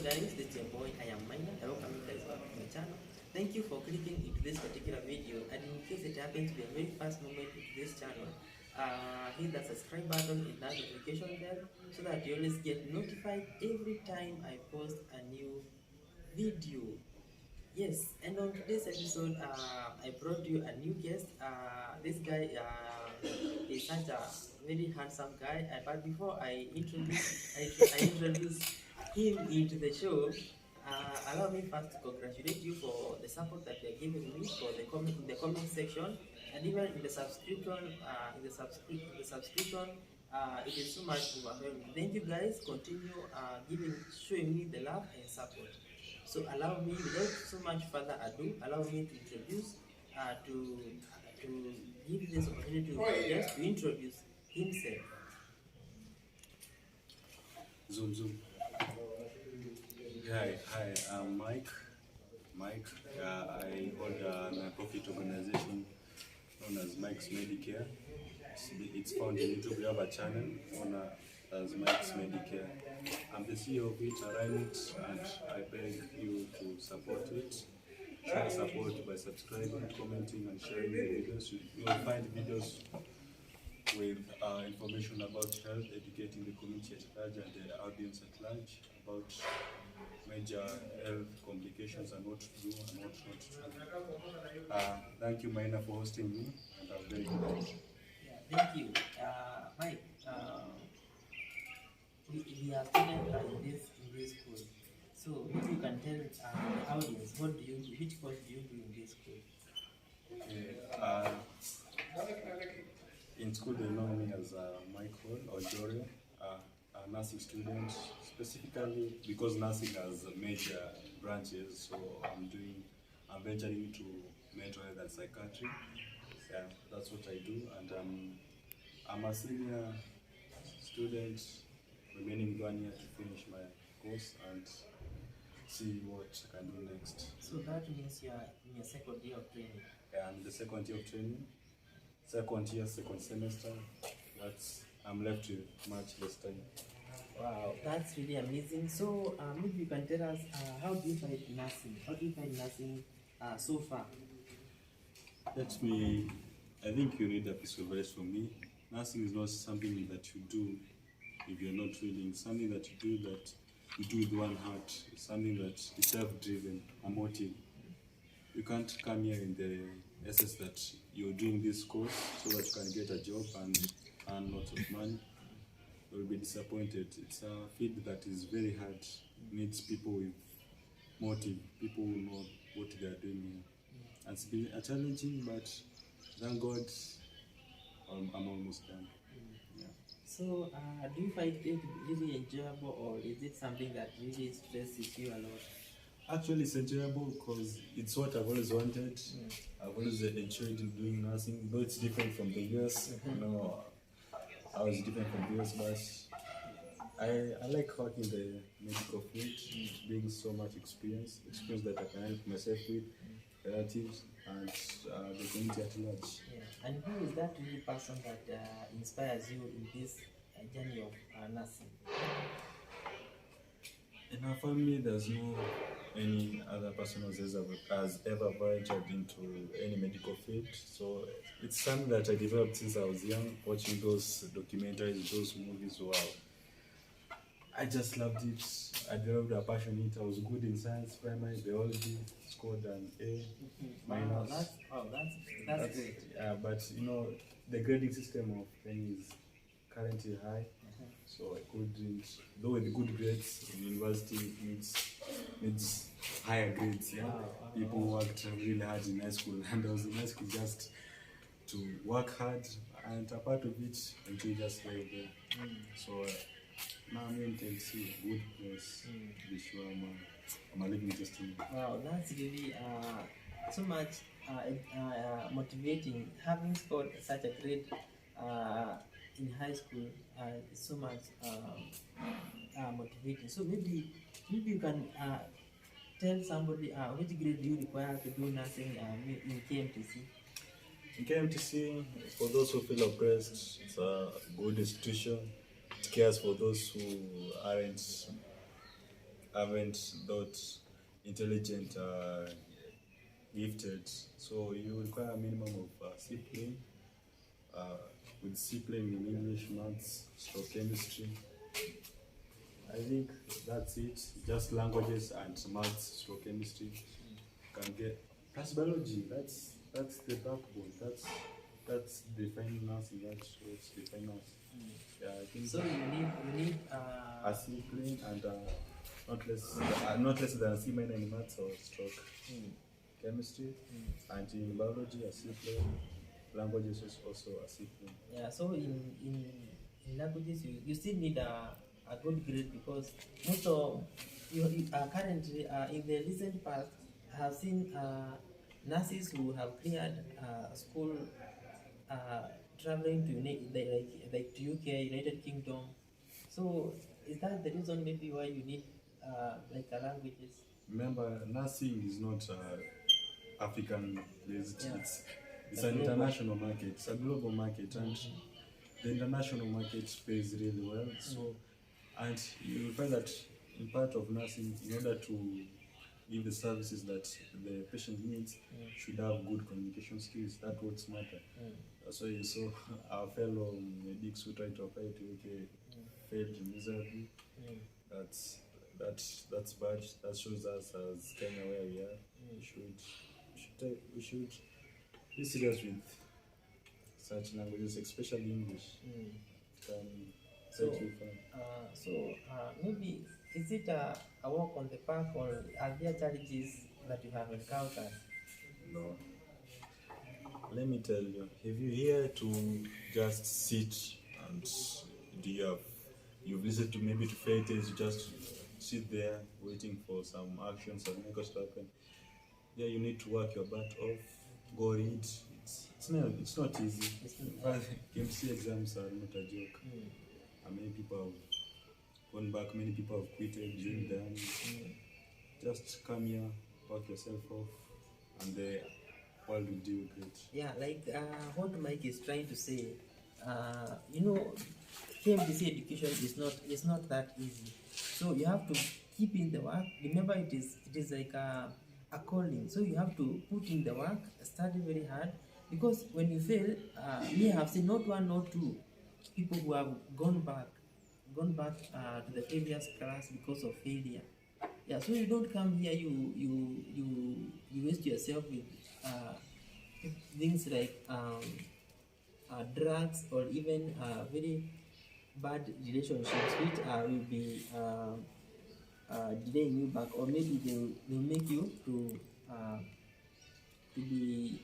guys, this is your boy, I am Minor. I welcome you guys back to my channel. Thank you for clicking into this particular video, and in case it happens to be a very first moment into this channel, hit the subscribe button, hit that notification bell so that you always get notified every time I post a new video. Yes, and on today's episode, I brought you a new guest. This guy is such a very handsome guy. But before I introduce him into the show, allow me first to congratulate you for the support that you are giving me for the comment section, and even in the subscription. In the subscription, it is so much overwhelming. Thank you guys. Continue showing me the love and support. So allow me, without so much further ado, allow me to introduce, to give this opportunity to just to introduce himself. Zoom. Hi, I'm Mike. I hold a non-profit organization known as Mike's Medicare. It's found in YouTube. We have a channel known as Mike's Medicare. I'm the CEO of it, I run it, and I beg you to support it. Show support by subscribing, commenting, and sharing the videos. You will find videos with information about health, educating the community at large and the audience at large about major health complications and what to do and what not to do. Thank you, Maina, for hosting me, and I'm very good. Thank you, Mike. We are students in this school, so maybe you can tell the audience what do you do, which course do you do in this school? In school, they know me as Michael or Jory, a nursing student, specifically because nursing has major branches. So I'm venturing into mental health and psychiatry. Yeah, that's what I do, and I'm a senior student, remaining 1 year to finish my course and see what I can do next. So that means you are in your second year of training. Yeah, I'm in the second year of training. Second year, second semester. I'm left with much less time. Wow, that's really amazing. So maybe you can tell us how do you find nursing? How do you find nursing so far? I think you need a piece of advice from me. Nursing is not something that you do if you're not willing. It's something that you do with one heart. It's something that is self-driven, a motive. You can't come here in the essence that you're doing this course so that you can get a job and earn lots of money. You'll be disappointed. It's a field that is very hard. It needs people with motive, people who know what they are doing here. And it's been a challenging, but thank God I'm almost done. Yeah. So do you find it really enjoyable, or is it something that really stresses you a lot? Actually, it's enjoyable because it's what I've always wanted. I've always enjoyed doing nursing, though it's different from the US. I was different from the US, but I like working in the medical field, being so much experience that I can help myself with, relatives, and the community at large. Yeah. And who is that really person that inspires you in this journey of nursing? In our family, there's no any other person has ever ventured into any medical field. So it's something that I developed since I was young, watching those documentaries, those movies. Wow. I just loved it. I developed a passion in it. I was good in science, primary, biology, scored an A minus. That's great. Yeah, but the grading system of things is currently high. So I couldn't, though with good grades in university needs higher grades. Yeah, people worked really hard in high school, and I was in high school just to work hard, and a part of it, enjoy just live there. So now I'm in Kmtc, good place. To be sure I'm a living testimony. Wow, that's really so much motivating. Having scored such a grade in high school is so much motivating. So maybe you can tell somebody which grade do you require to do nursing in Kmtc? In Kmtc, for those who feel oppressed, it's a good institution. It cares for those who aren't that intelligent, gifted. So you require a minimum of C plane, with C plane in English, maths, stroke chemistry. I think that's it. Just languages and maths, stroke chemistry can get plus biology. That's the backbone. That's defining us. That's what's defining us. Yeah, I think So you need a C plane and not less than C minor in maths or stroke chemistry, and in biology a C plane. Languages is also a C plane. yeah. So in languages you still need a good grade, because most of you are currently in the recent past I have seen nurses who have cleared school traveling to like to UK, United Kingdom. So is that the reason maybe why you need like languages? Remember, nursing is not African based. Yeah. It's an international market. It's a global market, and the international market pays really well. So, and you will find that in part of nursing, in order to give the services that the patient needs, should have good communication skills. That's what's matter. That's why you saw our fellow medics who tried to apply to UK failed miserably. That's bad. That shows us as Kenya where we are. We should be serious with such languages, especially English. So maybe is it a walk on the park, or are there challenges that you have encountered? No. Let me tell you, if you're here to just sit and you've listened to maybe to fairy tales, you just sit there waiting for some actions or miracles to happen. Yeah, you need to work your butt off, go read. It's not easy. Kmtc exams are not a joke. Many people have gone back, many people have quitted during the army. Just come here, work yourself off, and the world will do great. Yeah, like what Mike is trying to say, you know, Kmtc education is not that easy. So you have to keep in the work. Remember, it is like a calling. So you have to put in the work, study very hard, because when you fail, we have seen not one, not two people who have gone back to the previous class because of failure. Yeah, so you don't come here, you waste yourself with things like drugs, or even very bad relationships, which will be delaying you back, or maybe they'll make you to be,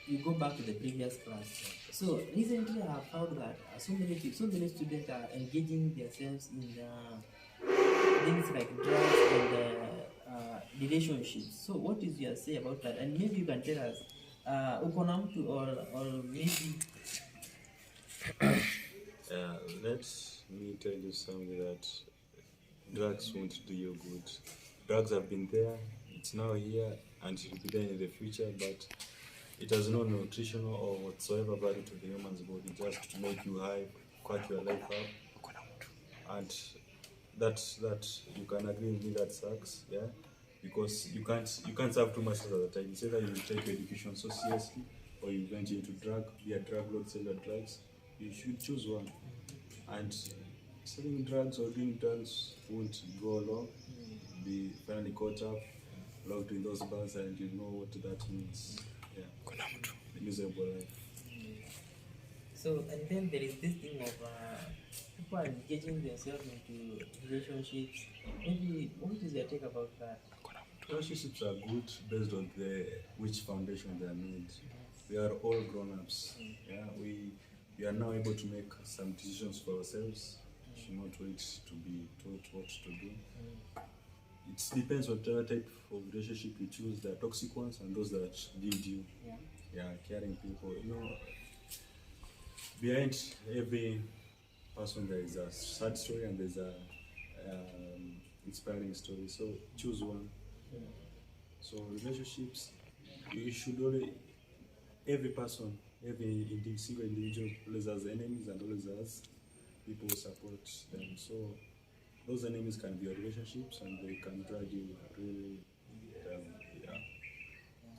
you go back to the previous class. So recently I have found that so many students are engaging themselves in things like drugs and relationships. So what is your say about that? And maybe you can tell us ukonamtu or maybe Let me tell you something, that drugs won't do you good. Drugs have been there, it's now here, and it will be there in the future, but it has no nutritional or whatsoever value to the human's body, just to make you high, quack your life up. And that you can agree with me, that sucks, yeah? Because you can't have too much at the time. It's either you take your education so seriously, or you venture into be a drug lord, sell your drugs. You should choose one. And selling drugs or doing drugs won't go long. Be finally caught up, locked in those bars, and you know what that means. Yeah. The miserable life. so. And then there is this thing of people are engaging themselves into relationships. Maybe what is your take about that? Relationships are good based on which foundation they are made. We are all grown-ups. Yeah, we are now able to make some decisions for ourselves. We should not wait to be told what to do. It depends on the type of relationship you choose. There are toxic ones and those that lead you. Yeah, caring people. You know, behind every person there is a sad story and there's a inspiring story. So choose one. So relationships, you should only, every person, every single individual always has enemies and always has people who support them. So those enemies can be your relationships, and they can drag you really down. Yeah.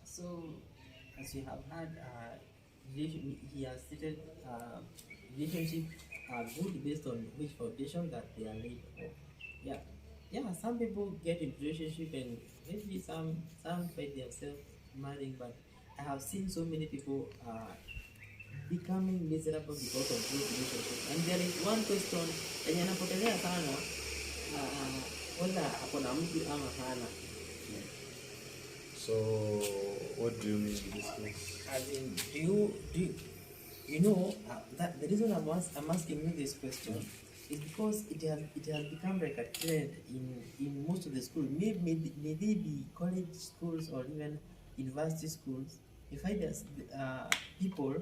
So, as you have heard, he has stated relationships are good based on which foundation that they are laid on. Yeah, yeah. Some people get into relationship and maybe some find themselves marrying, but I have seen so many people becoming miserable because of those relationships. And there is one question yenye napotelea sana whether ako na mtu ama hana. So, what do you mean in this case? As in, that the reason I'm asking you this question is because it has become like a trend in most of the schools. May they be college schools or even university schools. You find that people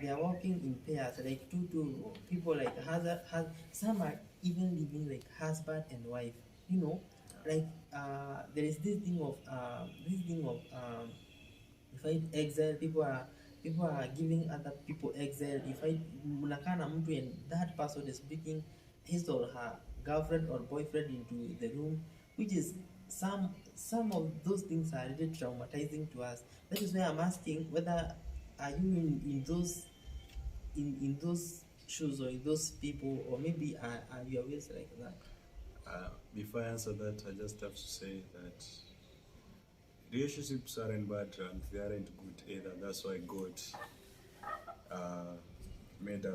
they are working in pairs, like two people, like some are even living like husband and wife. Like there is this thing of if I exile, people are giving other people exile. If I mnakaa na mtu and that person is bringing his or her girlfriend or boyfriend into the room, which is some of those things are really traumatizing to us. That is why I'm asking whether are you in those shoes or in those people, or maybe are you always like that? Before I answer that, I just have to say that relationships aren't bad and they aren't good either. That's why God made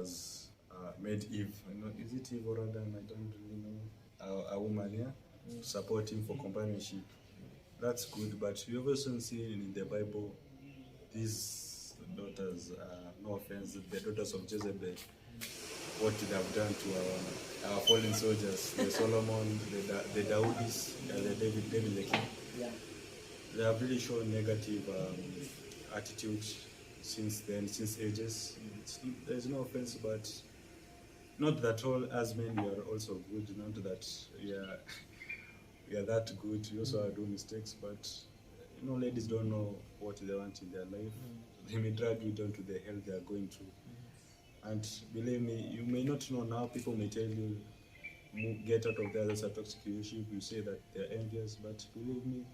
Eve. Is it Eve or Adam? I don't really know. A woman, yeah, to support him for companionship. That's good, but we also see in the Bible these daughters, no offense, the daughters of Jezebel, what they have done to our fallen soldiers, the Solomon, the Daudis, the David the king. Yeah. They have really shown negative attitude since then, since ages. There's no offense, but not that all as men we are also good, not that we are that good. We also do mistakes, but ladies don't know what they want in their life. They may drag you down to the hell they are going through. And believe me, you may not know now. People may tell you, get out of there, that's a toxic relationship. You say that they're envious, but believe me,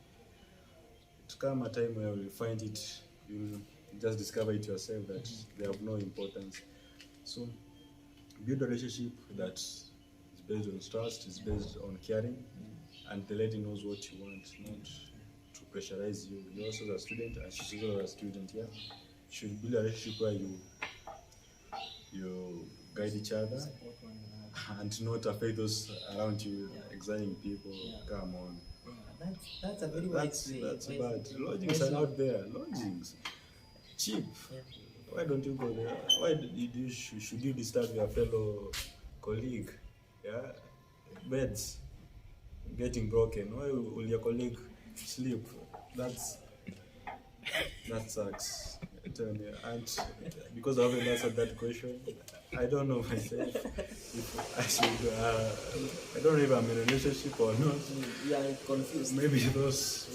to come a time where you find it, you'll just discover it yourself that they have no importance. So build a relationship that is based on trust, is based on caring, and the lady knows what you want, not to pressurize you. You're also a student, and she's also a student, yeah. You should build a relationship where you guide each other and not affect those around you, exiling people. Come on. That's a very wise way. That's bad. Lodgings are out there. Lodgings. Cheap. Yeah. Why don't you go there? Why should you disturb your fellow colleague? Yeah? Beds getting broken. Why will your colleague sleep? That sucks. And because I haven't answered that question, I don't know myself if I should. I don't know if I'm in a relationship or not. You are confused. Maybe who's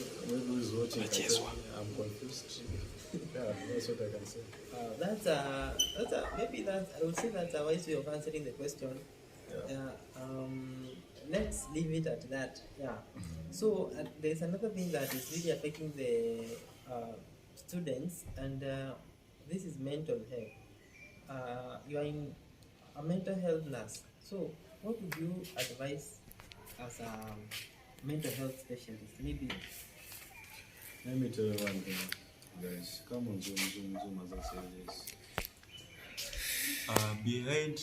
watching, I'm confused. Yeah, that's what I can say. I would say that's a wise way of answering the question. Yeah. Let's leave it at that. Yeah. So there's another thing that is really affecting the students, and this is mental health. You are in a mental health nurse. So what would you advise as a mental health specialist? Maybe. Let me tell you one thing, guys. Come on, zoom, as I say this. Behind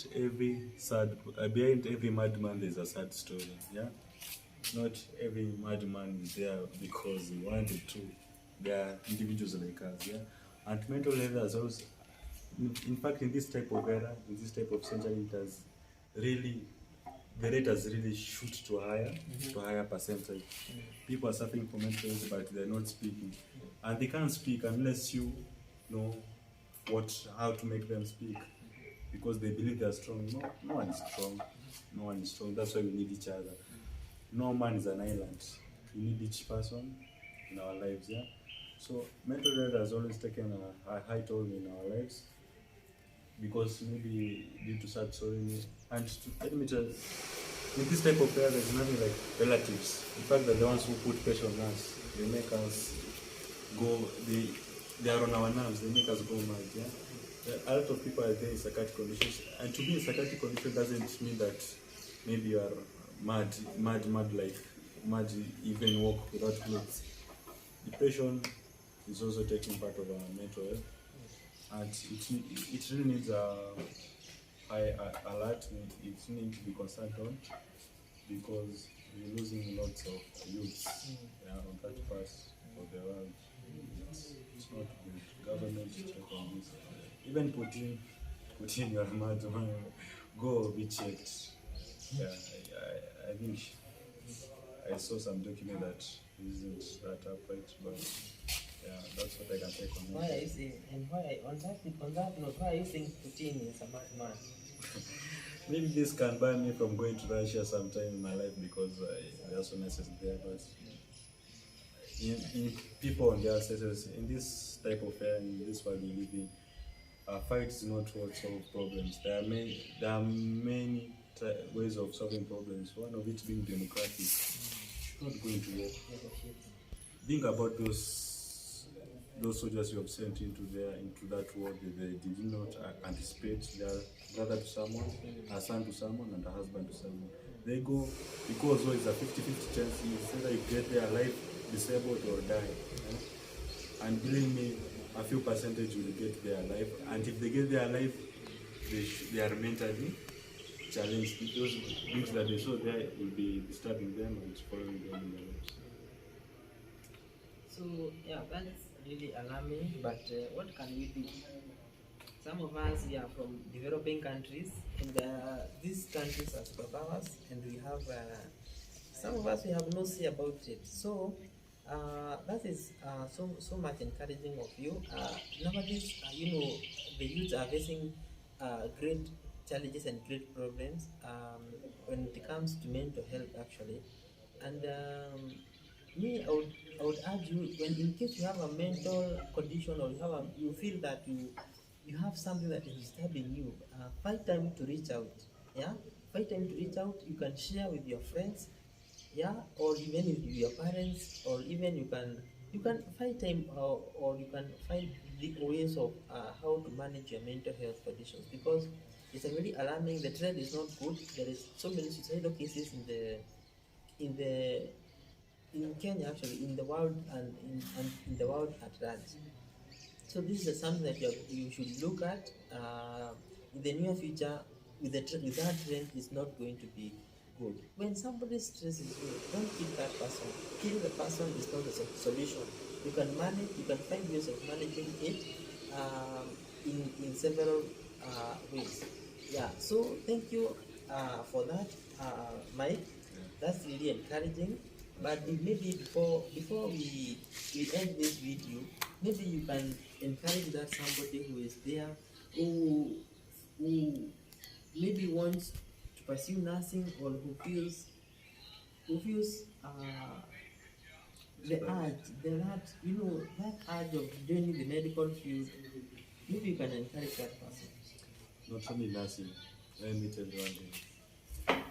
every madman, there's a sad story. Yeah, not every madman is there because he wanted to. There are individuals like us. Yeah, and mental health has also, in fact, in this type of era, in this type of century, the rate has really shoot to a higher percentage. People are suffering from mental health, but they're not speaking, and they can't speak unless you know how to make them speak, because they believe they're strong. No one is strong. No one is strong. That's why we need each other. No man is an island. We need each person in our lives. Yeah. So mental health has always taken a high toll in our lives, because maybe due to sad story. And let me tell with this type of prayer, there's nothing like relatives. In fact, they're the ones who put pressure on us. They make us go. They are on our nerves. They make us go mad. Yeah. A lot of people are there in psychiatric conditions, and to be in psychiatric condition doesn't mean that maybe you are mad, like mad, even walk without clothes. Depression is also taking part of our mental health, and it really needs a high alert. It needs to be concerned on, because we're losing lots of youths on that part of the world. It's not good. Government should check on this. Even Putin, you are mad, man. Go be checked. Yeah, I think I saw some document that isn't that upright, but yeah, that's what I can take on Why are you saying, and why on that note, why are you saying Putin is a madman? Maybe this can ban me from going to Russia sometime in my life, because there are so necessary there, but in people on their status, in this type of air, in this world we live in, fight is not what solve problems. There are many ways of solving problems. One of it being democratic. It's not going to work. Think about those soldiers you have sent into that war. They did not anticipate. They are brother to someone, a son to someone, and a husband to someone. They go because it's a 50-50 chance. Either you get their life disabled or die. And believe me, a few percentage will get their life, and if they get their life, they are mentally challenged. Those things that they saw there will be disturbing them and following them in their lives. So yeah, that's really alarming. But what can we do? Some of us, we are from developing countries, and these countries are superpowers, and we have some of us, we have no say about it. So that is so much encouraging of you. Nowadays, the youth are facing great challenges and great problems when it comes to mental health, actually. And me, I would urge you, when in case you have a mental condition, or you feel that you have something that is disturbing you, find time to reach out. Yeah, find time to reach out. You can share with your friends, yeah, or even with your parents, or even you can find time, or you can find the ways of how to manage your mental health conditions, because it's a very alarming. The trend is not good. There is so many suicidal cases in Kenya, actually, in the world, and in the world at large. So this is something that you should look at in the near future. With that trend is not going to be good. When somebody stresses you, don't kill that person. Kill the person is not the solution. You can manage. You can find ways of managing it in several ways. Yeah. So thank you for that, Mike. That's really encouraging. But maybe before we end this video, maybe you can encourage that somebody who is there, who maybe wants to pursue nursing, or who feels the that urge of joining the medical field. Maybe you can encourage that person. Not only nursing, let me tell you one thing.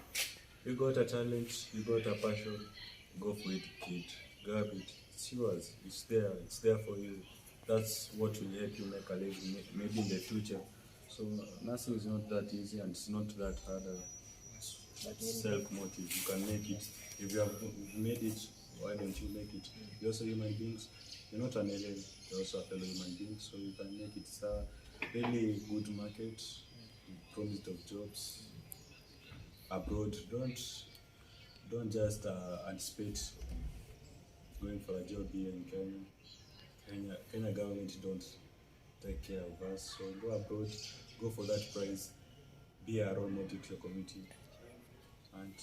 You got a talent, you got a passion, go for it, kid. Grab it. It's yours. It's there for you. That's what will help you make a living, maybe in the future. So nursing is not that easy, and it's not that hard. It's self-motive. You can make it. If you have made it, why don't you make it? You're also human beings. You're not an alien. You're also a fellow human being. So you can make it. It's a really good market. Promise of jobs abroad. Don't just anticipate going for a job here in Kenya. Kenya government don't take care of us. So go abroad, go for that prize, be a role model to your community, and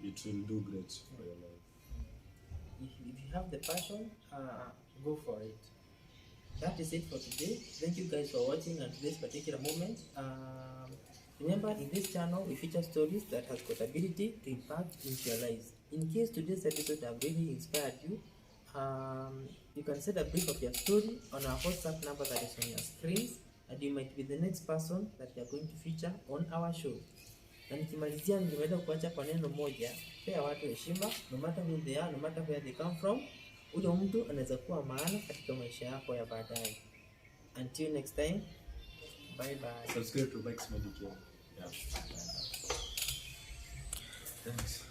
it will do great for your life. If you have the passion, go for it. That is it for today. Thank you guys for watching at this particular moment. Remember, in this channel we feature stories that has got ability to impact into your lives. In case today's episode have really inspired you, you can send a brief of your story on our WhatsApp number that is on your screens, and you might be the next person that we are going to feature on our show. Na nikimalizia ningeweza kuacha kwa neno moja, pea watu heshima, no matter who they are, no matter where they come from. Huyo mtu anaweza kuwa maana katika maisha yako ya baadaye. Until next time, bye bye. Subscribe to Bikes Medical. Yeah. Thanks.